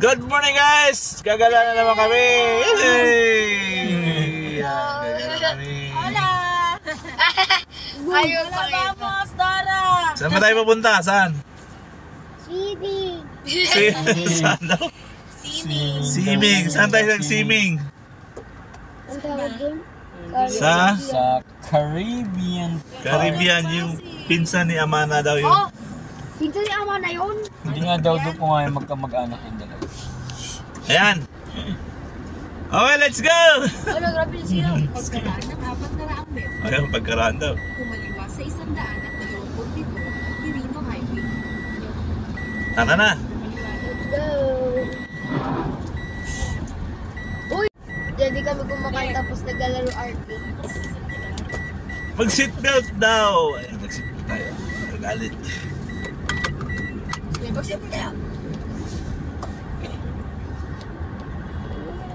Good morning guys! Gagala na naman kami! Hey! Gagala kami! Hola! Ayun pa vamos, Dara! Saan ba tayo pupunta? Saan? Swimming. Saan daw? Swimming! Saan tayo nag-swimming? Ang tawag dun? Sa Caribbean. Caribbean, yung pinsan ni Amana daw yun. Oh! Pinsan ni Ama na yun? Hindi nga daw po nga yung magkamag-anak yung dalawa. Ayan! Okay, let's go! Ano, grabe na sila. Pagkaraan ng 400 metro, Ayan, pagkaraan daw. kumaliwa sa 127 Quirino Highway. Tara na! Let's go! Uy! Diyan di kami kumakain tapos naglalaro arcade. Mag-seatbelt daw! Ayan, mag-seatbelt tayo. Nagalit.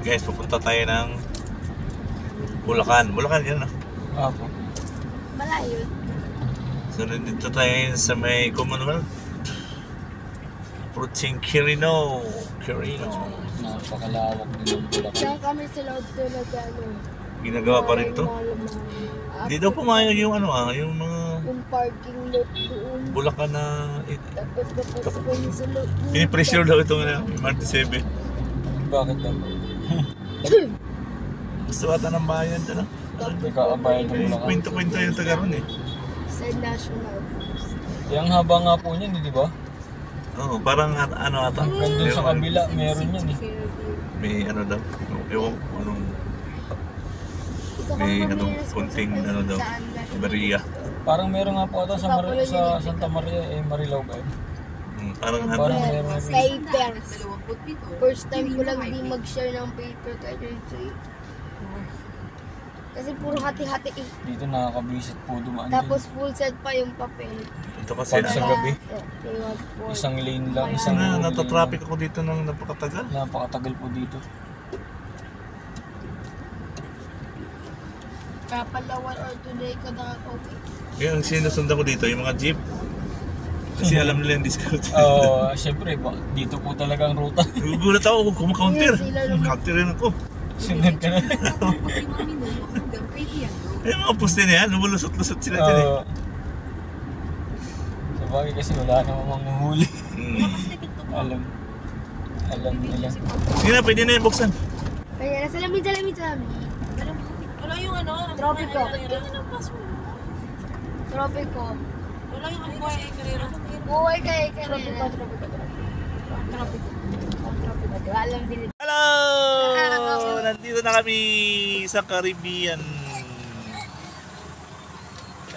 Guys, pupunta tayo ng Bulacan. Bulacan yan, no? Apo. Malayo. So, nandito tayo sa may Commonwealth. Approaching Quirino. Napakalawak din ng Bulacan. Diyan kami sa loob doon nag-ano. Ginagawa pa rin to. Hindi daw pumayo yung ano yung mga Yung parking lot doon. Bulacan na Tapos napasok kami sa loob doon. pinipressure daw itong MRT7. Bakit daw? Gusto ata ng bayan ito, no? Hindi ka abayan ng Bulacan. Kwento-kwento yung taga ron eh. Sa National Bus. Yung haba nga po niyan, di ba? Oo, parang ano ata. Nandun sa kabila, meron yan eh. May ano daw. Ewan ko anong Ito may kami anong responsible konting ano daw. saan na- Bariya. Parang meron nga po ata sa, sa Santa Maria, Marilao ba yun? Parang ano. Parang meron. Papers. 27 First time ko lang di mag-share ng paper kahit kasi puro hati-hati eh. Dito nakakabisit po dumaan Tapos full set pa yung papel. Ito kasi Pag sa ano. gabi. Four. Isang lane lang, Kasi isang na lane natatraffic ako dito ng napakatagal. lang. Napakatagal po dito. Kapalawan or today ka nakaka-uwi. Kaya ang sinusundan ko dito, yung mga jeep. Kasi alam nila yung discount. Oo, syempre po, dito po talaga ang ruta. Gugulat ako kung kumakaunter. Yes, sila naman. Counter rin ako. Sundan ka na. 5 minuto hanggang Quirino. Eh, mga poste na yan, lumulusot-lusot sila dyan eh. Sabagay kasi wala namang manghuhuli. Alam nila. Sige na, pwede na yung buksan. Kaya nasa lamin. Wala yung ano? Tropico. Tropico. Wala yung buhay ay karera. Buhay kay Tropico. Alam din. Hello! Nandito na kami sa Caribbean.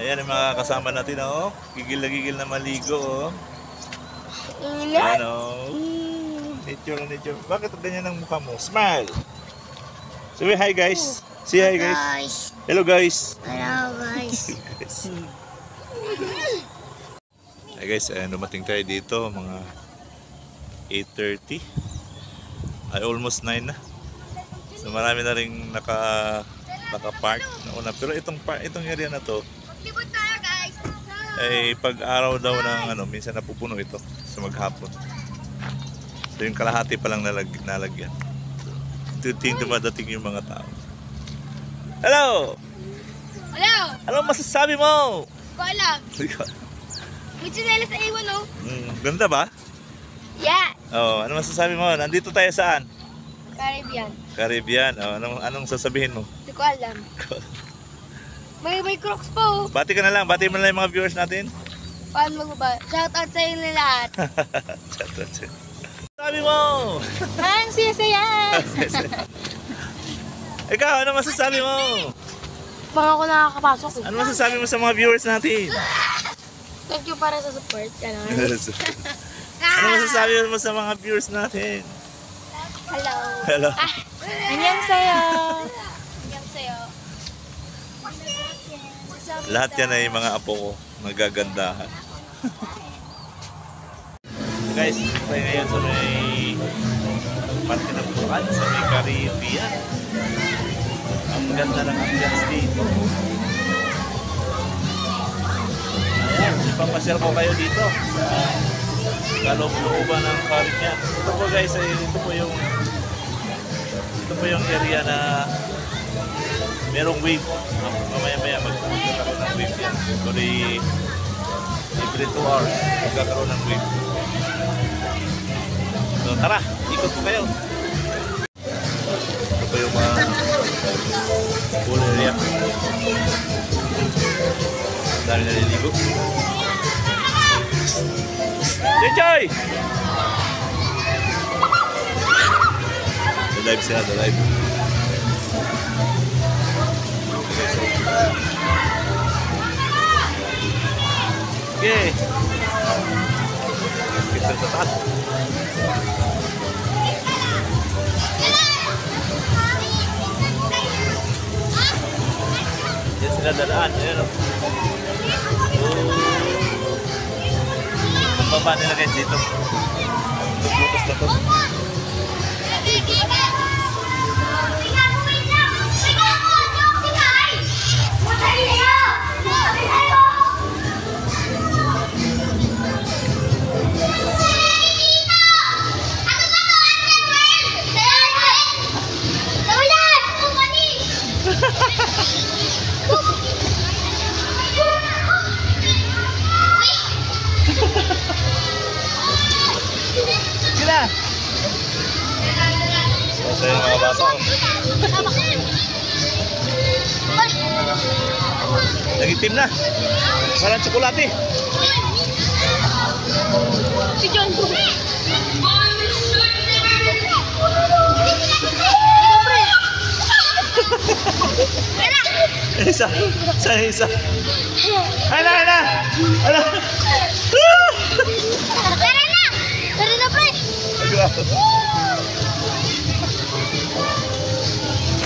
Ayan ang mga kasama natin, oh. Gigil na gigil na maligo, oh. Ayan, oh. Nature. Bakit ganyan ang mukha mo? Smile! Sabi hi, guys. Say hi, guys. Hello, guys. Hello guys. Hi, guys. Ayan, dumating tayo dito, mga 8:30. Ay, almost 9 na. So marami na rin naka-park na una. Pero itong area na to Libot tayo guys. ay pag araw daw ng ano, minsan napupuno ito sa maghapon. So yung kalahati pa lang nalagyan. So, ito dumadating yung mga tao. Hello! Hello. Anong masasabi mo? Ko alam. May chinelas sa iwan oh. Ganda ba? Yeah. Oh, ano masasabi mo? Nandito tayo saan? Caribbean. Caribbean. Oh, anong sasabihin mo? Hindi ko alam. May crocs po. Bati ka na lang. Bati mo na lang yung mga viewers natin. Paano magbaba? Shoutout sa inyo lahat. Sabi mo! Ang siya-saya. Ikaw, ano masasabi mo? Mga ako nakakapasok eh. Ano masasabi mo sa mga viewers natin? Thank you para sa support. Ano masasabi mo sa mga viewers natin? Hello. Hello. Annyeonghaseyo. Annyeonghaseyo. Lahat yan ay mga apo ko. Nagagandahan. Guys, tayo ngayon sa may party ng Bulacan, sa may Caribbean. Ang ganda ng ambience dito. Ayan, ipapasyal ko kayo dito sa kaloob-looban ng karit niya. Ito po guys, ay ito po yung area na merong wave. Mamaya-maya magkakaroon ng wave yan. Every 2 hours magkakaroon ng wave. So tara, ikot po kayo. Ito po yung mga pool area. Dami naliligo. Joy! Live sila, live. Okay. Kita sa taas. Yan sila dadaan. Ayan o. Ang baba nila guys dito. Butas na to. Gila! So yung mga bata. Nagitim na. Parang tsokolate. Si John. Isa. Ala! Tara na, pre.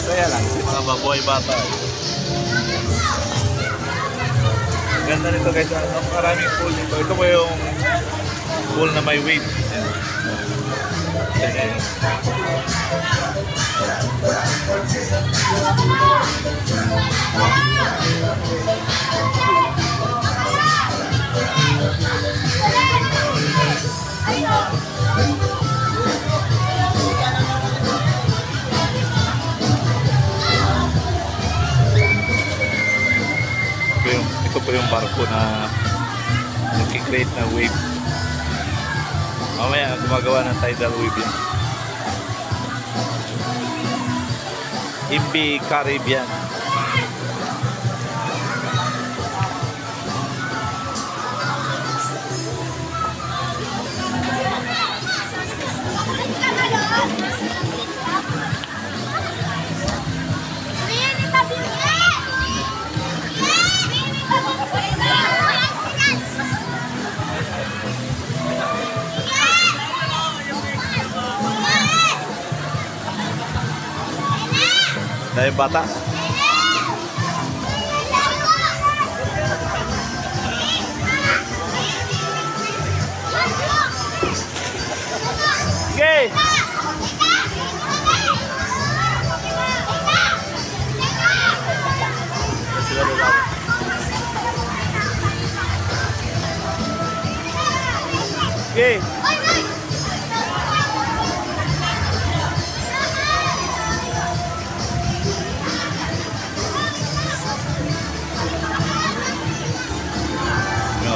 Saya lang si mga baboy bata. Ganda nito guys, maraming pool dito. Ito po yung pool na may wave. Ayan. Ito po yung barko na nag-create na wave. Mamaya gumagawa ng tidal wave yan. MV Caribbean. Dahil bata. Okay. Okay.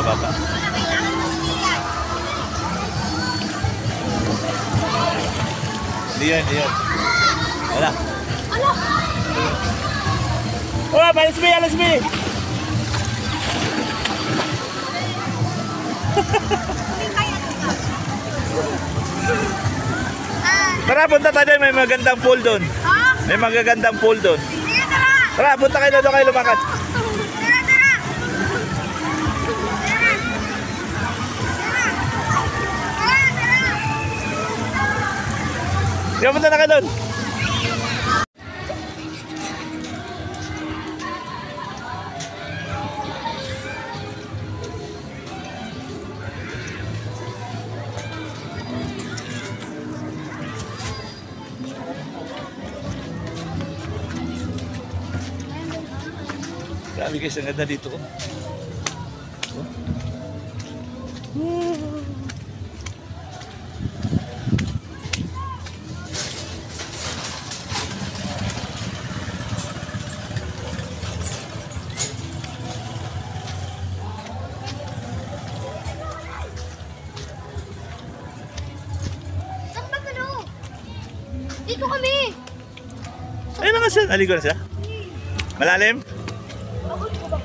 Bata. Diyan. Wala. Oh, alis me. Tara, punta tayo doon. May magandang pool doon. May magagandang pool doon. Tara, punta kayo doon kayo lumakat. Sige, punta na ka doon. Grabe guys, ang ganda dito. Dito kami. Ayun na nga siya. Naligo na siya. Malalim? Abot ko ba?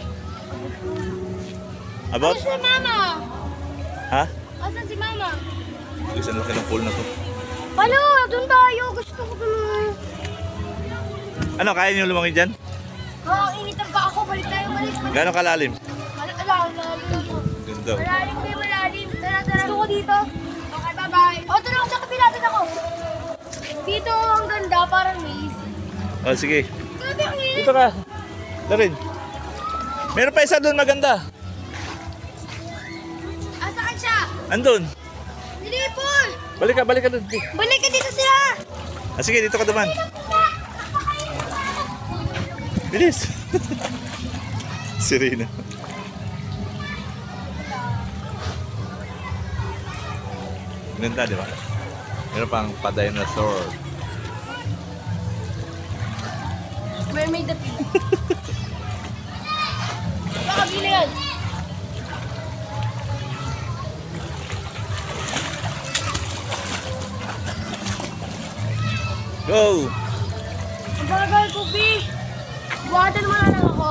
About? Asan si Mama? Ha? Asan si Mama? Gusto na laki ng pool na to. Palo, doon tayo. Gusto ko doon. Ano, kaya niyo lumangin dyan? Oo, initan pa ako. Balik tayo, balik. Gano'ng kalalim? Malalim. Ganda. Malalim, may malalim. Tara, tara. Gusto ko dito. Okay, bye-bye. O, tara, sa kapila din ako. Dito ang ganda, parang maze. Oh, sige. Grabe, ang init. Dito ka. Darin. Meron pa isa doon maganda. Asaan siya? Andun. Nilipol! Balik ka doon. Balik ka dito sila! Ah, sige, dito ka duman. Bilis. Sirena. Ganda, di ba? Meron pang pa-dinosaur. Mermaid the pig. Nakabili yan. Go! Ang bagal ko, B. Buhatan mo na lang ako.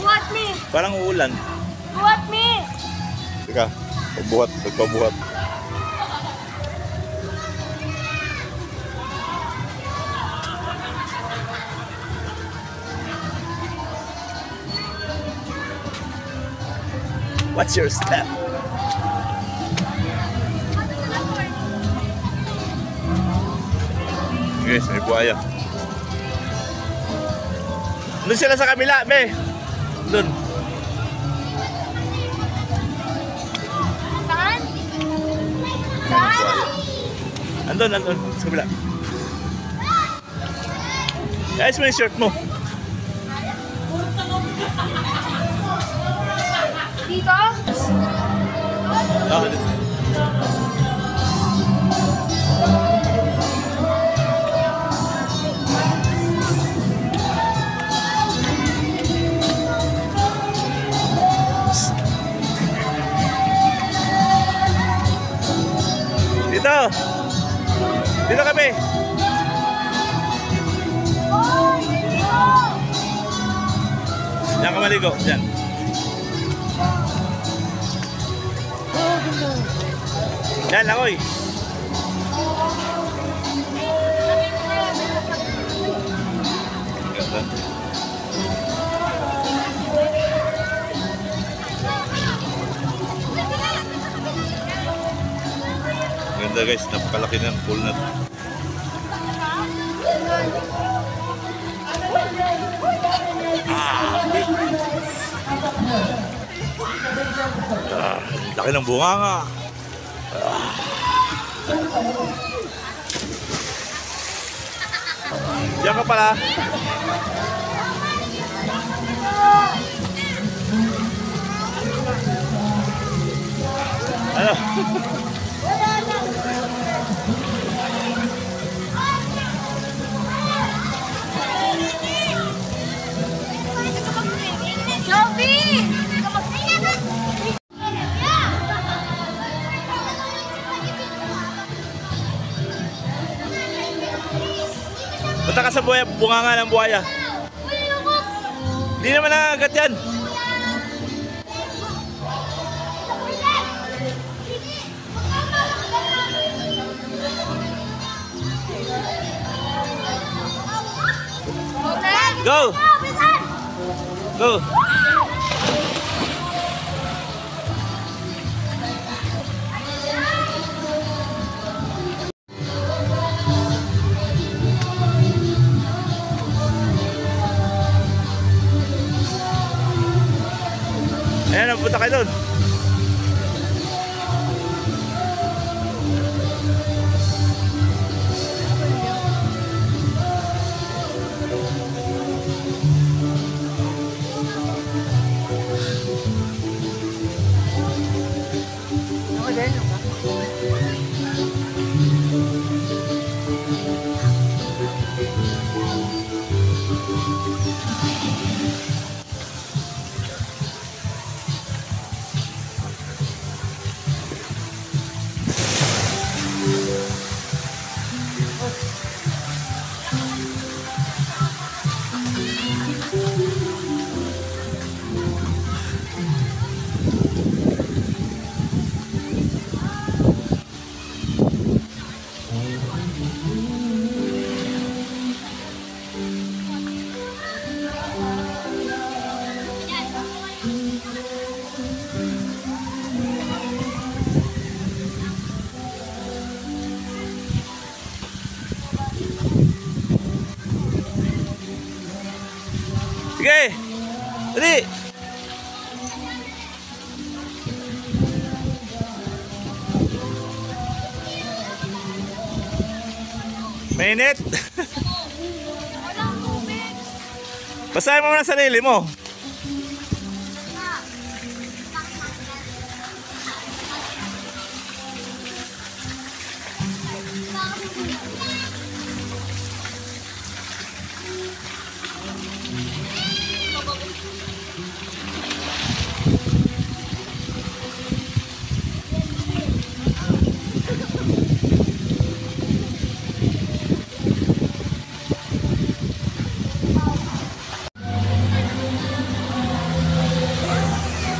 Buhat me. Parang uulan. Buhat me. Teka, magpabuhat. What's your step? Guys, may buhaya. Doon sila sa kabila, be. Doon. Saan? Saan? Andun, sa kabila. Ayos mo yung shirt mo. Dito? Ah, dito. Dito kami. Diyan ka maligo. Diyan. Diyan lang, oy. Ganda. Ganda guys, napakalaki ng pool na to. Laki ng bunganga. Diyan ka pala. Ano? Punta ka sa bunganga ng buhaya. Hindi naman nangagat yan. Go! Go! Ayan, punta kayo doon. Dali! Mainit! Walang tubig. Basahin mo muna sarili mo.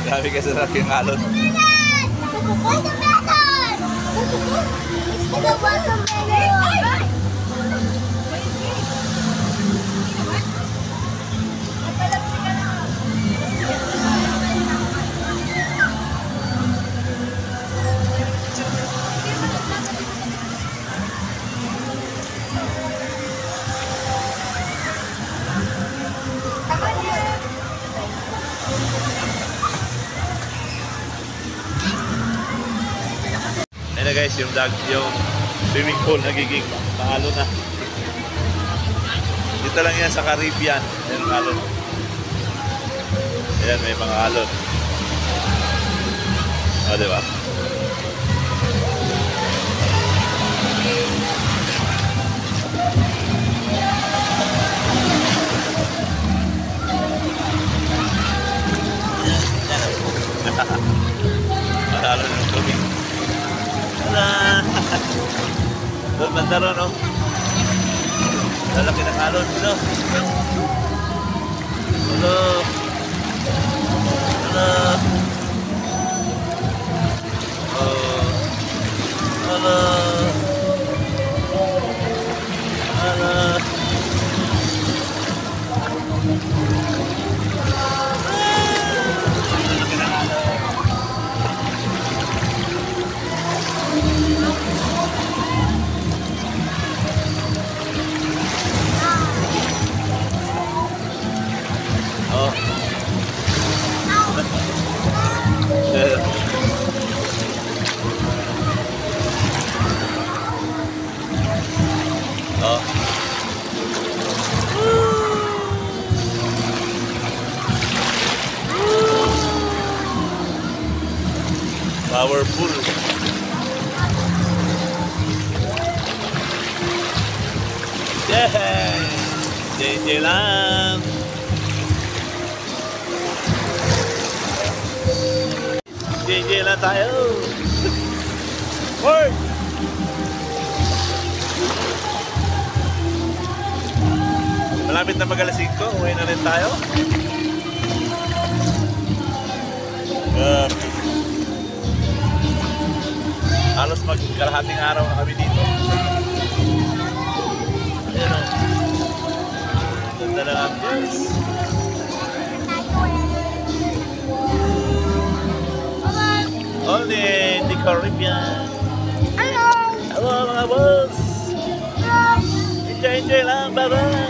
Grabe ka sa laking alon. Watermelon! It's the watermelon! Ayan na guys, yung swimming pool nagiging maalo na. Dito lang yan sa Caribbean. Ayan ang alon. Ayan, may mga alon. O, diba? Alon yung tubig. Tada! Doon banda ron, no? Lalaki ng alon, no? Hello! Hello! Oh! Hello! Hello! Lalaki ng alon. Oh. Oh. Powerful. Yeah. JJ lang. JJ lang tayo. Hoy! Malapit na mag-alas 5, uwi na rin tayo. Halos magkalahating araw na kami dito. Ayan o. Ganda na lang, guys. Only in the Caribbean. Hello! Hello mga boss. Enjoy lang, bye bye.